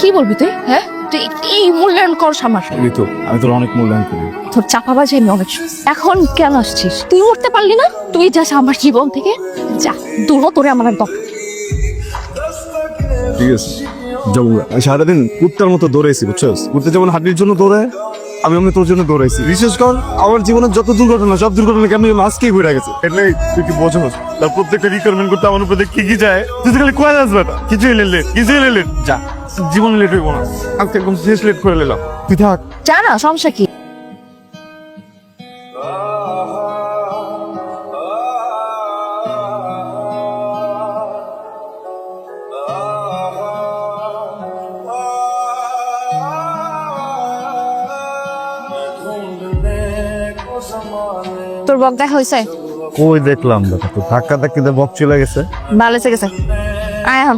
কি বলবি তুই? হ্যাঁ, তুই এই মূল্যায়ন করস আমার। ঋতু, আমি তোর অনেক মূল্যায়ন করি। তোর চাপাবাজি আমি অনেক এখন কেন আসছিস? তুই উঠতে পারলি না? তুই যাস আমার জীবন থেকে, যা দূর হ, তোরে আমার একদম। ঠিক আছে যাবো। আমি সারাদিন কুত্তার মতো দৌড়াইছি, বুঝছস? কুত্তা যেমন হাড্ডির জন্য দৌড়ায়, আমি তোর জন্য দৌড়াইছি। বিশেষ কর আমার জীবনের যত দুর্ঘটনা, সব দুর্ঘটনা কেমন আজকেই ঘুরে গেছে। એટલે তুই কি বোঝস? তার প্রত্যেকটা রিকোয়ারমেন্ট করতে আমার উপরে কি যায়, তুই তো খালি কয়ে আসবে না। কিছুই লেট যা, জীবনে লেট হইব না। আজকে একদম শেষ লেট করে নিলাম, তুই থাক। যা না, সমস্যা কি? তোর বক দেখা হয়েছে? কই দেখলাম দাদা, তো ধাক্কা ধাক্কিতে বক চলে গেছে। ভালো গেছে। আয় এখন।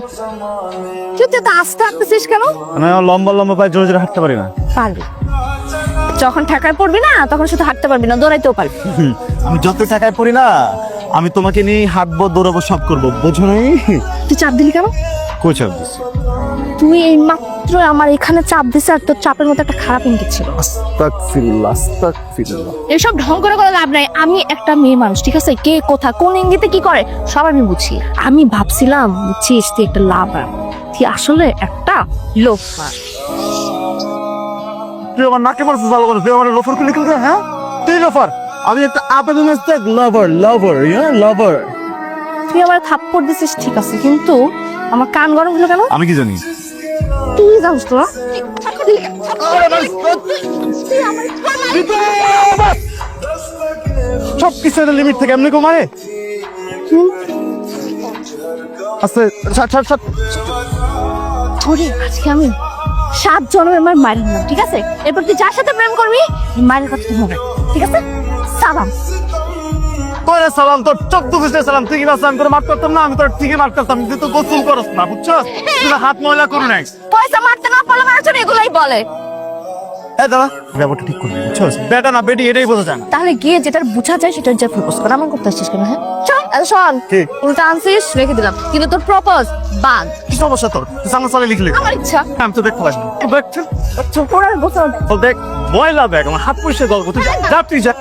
তুই তো আস্তে আসতেছিস কেন? মানে লম্বা লম্বা পায়ে জোরে জোরে হাঁটতে পারি না। পারবি, যখন ঠাকায় পড়বি না তখন শুধু হাঁটতে পারবি না, দৌড়াইতেও পারবি। আমি যত টাকায় পড়ি না, আমি তোমাকে নিয়ে হাঁটবো, দৌড়াবো, সব করবো, বোঝো নাই? তুই চাপ দিলি কেন? কই চাপ দিছি? তুই এই মাত্র আমার এখানে চাপ দিছিস, আর তোর চাপের মধ্যে একটা খারাপ ইঙ্গিত ছিল। আস্তাগফিরুল্লাহ, আস্তাগফিরুল্লাহ। এসব ঢং করে লাভ নাই। আমি একটা মেয়ে মানুষ, ঠিক আছে? কে কোথা কোন ইঙ্গিতে কি করে সব আমি বুঝি। আমি ভাবছিলাম, বুঝছিস, তুই একটা লাভার, তুই আসলে একটা লোফার। তুই আমার নাকে মারছিস ভালো করে, তুই আমার লোফার করে লিখে দে। হ্যাঁ, তুই লোফার, আমি একটা আপাদমস্তেক লাভার। তুই আমার থাপ্পড় দিছিস, ঠিক আছে, কিন্তু আমার কান গরম হলো কেন? আমি কি জানি? তুই জানিস তো? সব কিছু একটা লিমিট থেকে এমনি কেউ মারে? আস্তে ছাড়। আজকে আমি 7 জন্মের মায়ের নাম, ঠিক আছে? এরপর তুই যার সাথে প্রেম করবি, মায়ের কথা তুই মনে, ঠিক আছে? সালাম। তোরে সালাম, তোর 14 বছর সালাম। তুই কি ভাবছিস আমি তোর মাফ করতাম না? আমি তোর ঠিকই মাফ করতাম, তুই তো গোসল করস না, বুঝছস? তুই হাত ময়লা করু নাই। পয়সা মারতে না পারলে মানুষ এগুলাই বলে। এই দাদা, ব্যাপারটা ঠিক করবি, বুঝছস? বেটা না বেটি এটাই বোঝা যায় না। তাহলে গিয়ে যেটার বুঝা যায় সেটার যা প্রপোজ কর। আমার করতে আসছিস কেন? হ্যাঁ, চল। শোন, উল্টা আনছিস, রেখে দিলাম, কিন্তু তোর প্রপোজ বাদ। কি সমস্যা তোর? তুই সামনে চলে লিখলি। আমার ইচ্ছা। আমি তো দেখতে লাগবে। ওরা গোসল দেখ, ময়লা ব্যাগ, আমার হাত পরিষ্কার গল্প। তুই যা, তুই যা।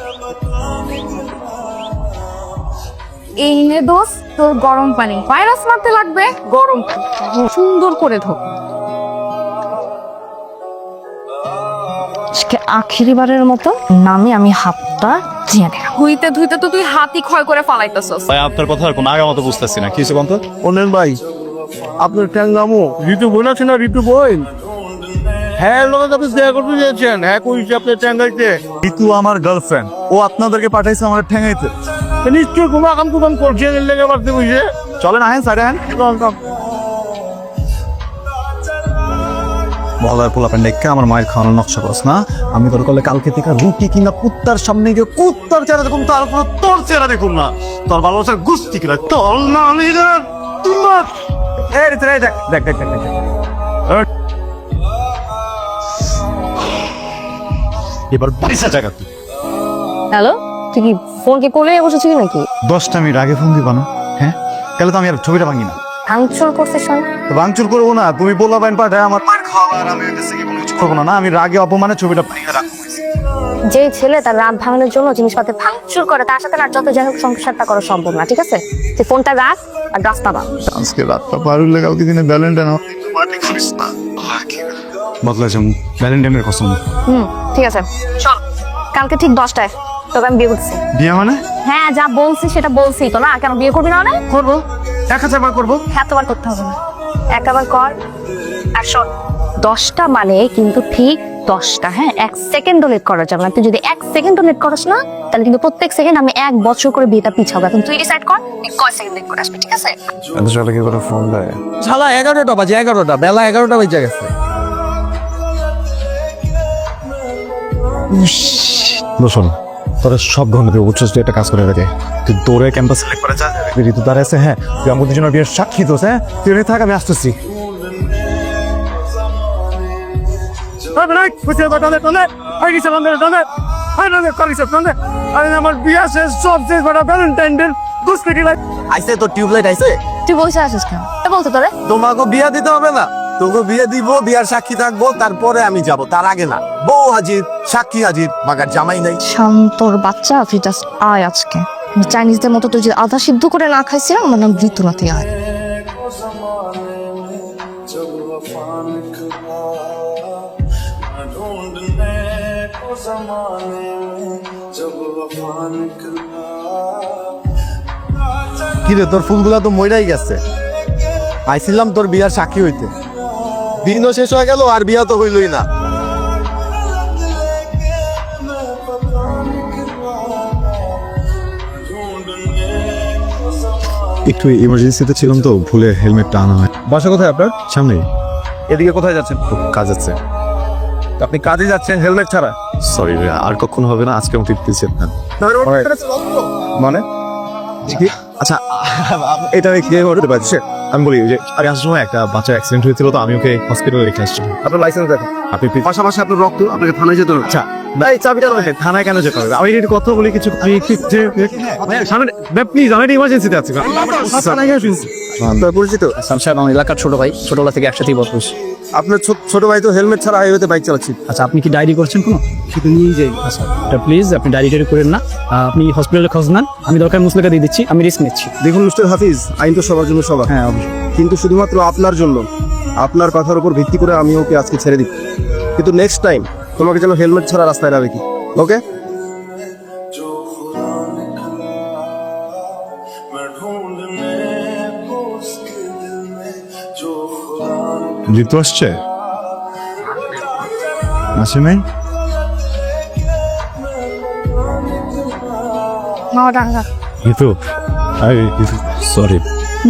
এই নে দোষ, তোর গরম পানি। ভাইরাস মারতে লাগবে, গরম পানি সুন্দর করে ধো। আখিরিবারের মতো নামে আমি হাতটা ধুয়ে নিলাম। ধুইতে তো তুই হাতই ক্ষয় করে ফালাইতেছস। ভাই আপনার কথা আর কোনো আগা মতো বুঝতেছি না। কি হয়েছে বন্ধু? অনেন ভাই, আপনার ট্যাংরামো ঋতু বোন আছে না? ঋতু বোন, হ্যাঁ, লোকের কাছে দেখা করতে চেয়েছেন। হ্যাঁ, কইছে আপনার ট্যাঙ্গাইতে। ঋতু আমার গার্লফ্রেন্ড, ও আপনাদেরকে পাঠাইছে আমার ঠ্যাঙ্গাইতে। নিশ্চয় কোনো আকাম কুকাম করছে, লেগে মারতে বুঝে। চলেন, আহেন সাইড আহেন। বলার পোলাপেন দেখে আমার মায়ের খাওয়ানোর নকশা করস না। আমি তোর কলে কালকে থেকে রুটি কিনা কুত্তার সামনে গিয়ে কুত্তার চেহারা দেখুন, তারপর তোর চেহারা দেখুন না। তোর ভালোবাসার গুস্তি কিনা তোর না তোমার। দেখ এবার পয়সা টাকা তুই। হ্যালো, তুই কি ফোন কে কোলে বসেছিলি নাকি? 10টা মিনিট আগে ফোন দিবা না? হ্যাঁ, তাহলে তো আমি আর ছবিটা ভাঙি না। ভাঙচুর করছিস না? তো ভাঙচুর করবো না, তুমি বললা বাইন পাঠায় আমার মার খাওয়া, আর আমি কোনো কিছু করবো না। আমি রাগে অপমানে ছবিটা ভাঙিয়ে রাখবো। যে ছেলে তার রাত ভাঙানোর জন্য জিনিসপত্র ভাঙচুর করে, তার সাথে না যত যাই হোক সংসারটা করা সম্ভব না, ঠিক আছে? তুই ফোনটা রাখ আর রাস্তা বা। আজকে রাতটা পার হইলে কালকে দিনে ভ্যালেন্টাইন বদলা যাবো। ভ্যালেন্টাইনের কসম। ঠিক আছে, চল কালকে ঠিক 10টায় তোকে আমি বিয়ে করছি। বিয়ে মানে? হ্যাঁ, যা বলছি সেটা বলছি তো না। কেন বিয়ে করবি না? মানে করবো, 1000 বার করবো। এতবার করতে হবে না, একবার কর। আর শোন, 10টা মানে কিন্তু ঠিক 10টা, হ্যাঁ? 1 সেকেন্ডও লেট করা যাবে না। তুই যদি 1 সেকেন্ডও লেট করিস না, তাহলে কিন্তু প্রত্যেক সেকেন্ড আমি 1 বছর করে বিয়েটা পিছাবো। এখন তুই ডিসাইড কর তুই কয় সেকেন্ড লেট করে আসবি, ঠিক আছে? এত সকালে কি করে ফোন দেয়? শালা 11টা বাজে, 11টা বেলা 11টা বেজে গেছে। শোন, তোরা সব ঘন্টা দেবো, বুঝছিস? তুই একটা কাজ করে রাখে, তুই দৌড়ে ক্যাম্পাস সিলেক্ট করে যা। ঋতু দাঁড়ায় আছে, হ্যাঁ, তুই আমাদের দুজনের বিয়ের সাক্ষী দোষ। হ্যাঁ, তুই এনে থাক, আমি আসতেছি। আমার বিয়ে শেষ, সব শেষ, ভ্যালেন্টাইন ডে আইছে তো টিউবলাইট আইছে। তুই বসে আসিস কেন? বলতো তোরে তোমাকে বিয়া দিতে হবে না, তোকে বিয়ে দিব, বিয়ার সাক্ষী থাকবো, তারপরে আমি যাব, তার আগে না। বউ হাজির, সাক্ষী হাজির, মাগার জামাই নাই। শান্তর বাচ্চা, তুই জাস্ট আয় আজকে। চাইনিজদের মতো তুই যে আধা সিদ্ধ করে না খাইছিলাম, আমার নাম ঋতুনাথই আয়। কিরে তোর ফুলগুলা তো মইরাই গেছে। আইছিলাম তোর বিয়ার সাক্ষী হইতে, দিনও শেষ হয়ে গেল আর বিয়া তো হইলই না। একটু ইমার্জেন্সিতে ছিলাম তো, ভুলে হেলমেটটা আনা হয়। বাসা কোথায় আপনার? সামনেই। এদিকে কোথায় যাচ্ছেন? কাজ আছে। আপনি কাজে যাচ্ছেন হেলমেট ছাড়া? সরি, আর কখনো হবে না, আজকে মতো দিচ্ছি আপনার। মানে আচ্ছা, এটা কে করতে পারছে? আমি বলি যে আগে আসার সময় একটা বাচ্চা অ্যাক্সিডেন্ট হয়েছিল, তো আমি ওকে হসপিটালে রেখে আসছি। আপনার লাইসেন্স দেখো। আপনি পাশাপাশি আপনার রক্ত, আপনাকে থানায় যেতে হবে। আচ্ছা, না এই চাবিটা নয়, থানায় কেন যেতে হবে? আমি একটু কথা বলি কিছু। আমি একটু সামনে প্লিজ, আমি একটা ইমার্জেন্সিতে আছি। আপনার পরিচিত? সামসাহেব আমার এলাকার ছোট ভাই, ছোটবেলা থেকে একসাথেই বসবস। আপনার ছোট ভাই তো হেলমেট ছাড়া হাইওয়েতে বাইক চালাচ্ছি। আচ্ছা, আপনি কি ডায়েরি করছেন কোনো? শুধু নিয়ে যাই। আচ্ছা, এটা প্লিজ আপনি ডায়েরি টায়েরি করেন না। আপনি হসপিটালে খোঁজ নেন, আমি দরকার মুসলেকা দিয়ে দিচ্ছি, আমি রিস্ক নিচ্ছি। দেখুন মিস্টার হাফিজ, আইন তো সবার জন্য সবার। হ্যাঁ অবশ্যই। কিন্তু শুধুমাত্র আপনার জন্য, আপনার কথার উপর ভিত্তি করে আমি ওকে আজকে ছেড়ে দিই। কিন্তু নেক্সট টাইম তোমাকে যেন হেলমেট ছাড়া রাস্তায় না দেখি। ওকে? ঋতু আসছে? আসে নাই? মাওরাঙ্গা ঋতু, সরি।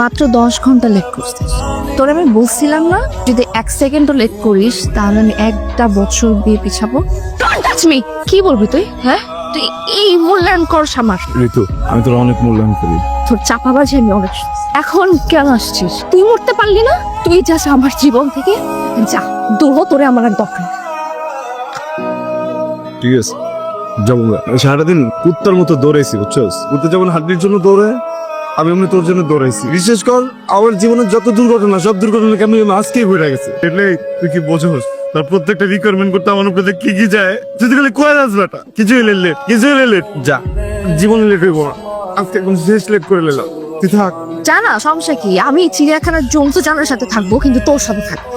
মাত্র 10 ঘন্টা লেট করছিস। তোর আমি বলছিলাম না, যদি 1 সেকেন্ডও লেট করিস তাহলে আমি 1টা বছর বিয়ে পিছাবো। Don't touch me. কি বলবি তুই? হ্যাঁ, তুই এই মূল্যায়ন করস আমার। ঋতু, আমি তোর অনেক মূল্যায়ন করি। তোর চাপাবাজি আমি অনেক। এখন কেন আসছিস? তুই মরতে পারলি না? তুই যাস আমার জীবন থেকে, যা দূর হ, তোরে আমার আর দরকার নেই। ঠিক আছে, যাবো। সারাদিন কুত্তার মতো দৌড়াইছি, বুঝছস? ঘুরতে যেমন হাড্ডির জন্য দৌড়ে, আমি এমনি তোর জন্য দৌড়াইছি। বিশেষ কর আমার জীবনের যত দুর্ঘটনা, সব দুর্ঘটনাকে আমি আজকেই ঘুরে গেছে। এলে তুই কি বোঝোস? তার প্রত্যেকটা রিকোয়ারমেন্ট করতে আমার উপরে কি কি যায়। তুই খালি কয়ে যাস বেটা, কিছুই লেট, কিছুই লেট। যা, জীবনে লেট হইব না। আজকে একদম শেষ লেট করে নিলাম। তুই থাক। জানা সমস্যা কি? আমি চিড়িয়াখানার জন্তু জানোয়ারের সাথে থাকবো, কিন্তু তোর সাথে থাকবো।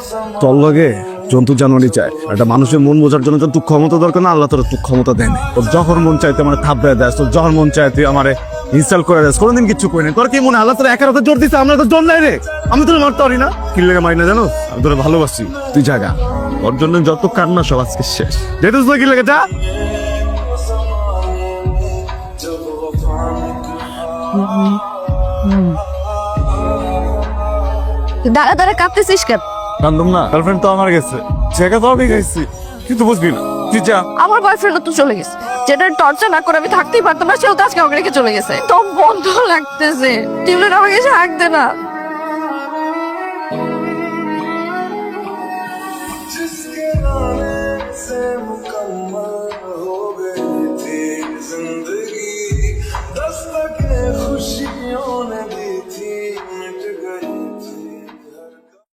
তোর লগে জন্তু জানোয়ারই চায়। একটা মানুষের মন বোঝার জন্য তোর ক্ষমতা দরকার না, আল্লাহ তোর ক্ষমতা দেয় না। তোর যখন মন চায় তুই আমার থাপড়ে দেয়, তোর যখন মন চায় তুই আমার ইনস্টল করে দেয়। কোনোদিন কিছু করি না। তোর কি মনে হয় আল্লাহ তোর একার হাতে জোর দিচ্ছে, আমরা তো জোর নাই রে? আমি তোর মারতে পারি না। কি লেগে মারি না জানো? আমি তোর ভালোবাসি। তুই জায়গা, ওর জন্য যত কান্না সব আজকে শেষ। যেতেছ না কি লেগে? যা। দাঁড়া দাঁড়া, কাঁপতেছিস কেন? কান্দুম না, গার্লফ্রেন্ড তো আমার গেছে, জায়গা তো আমি গেছি, কিন্তু বুঝবি না। তুই যা। আমার বয়ফ্রেন্ড তো চলে গেছে, যেটা টর্চার না করে আমি থাকতেই পারতাম না, সেও তো আজকে আমাকে রেখে চলে গেছে। তো বন্ধ লাগতেছে, টিউলের আমাকে এসে হাঁক দে না। जिसके नाम से मुकम्मल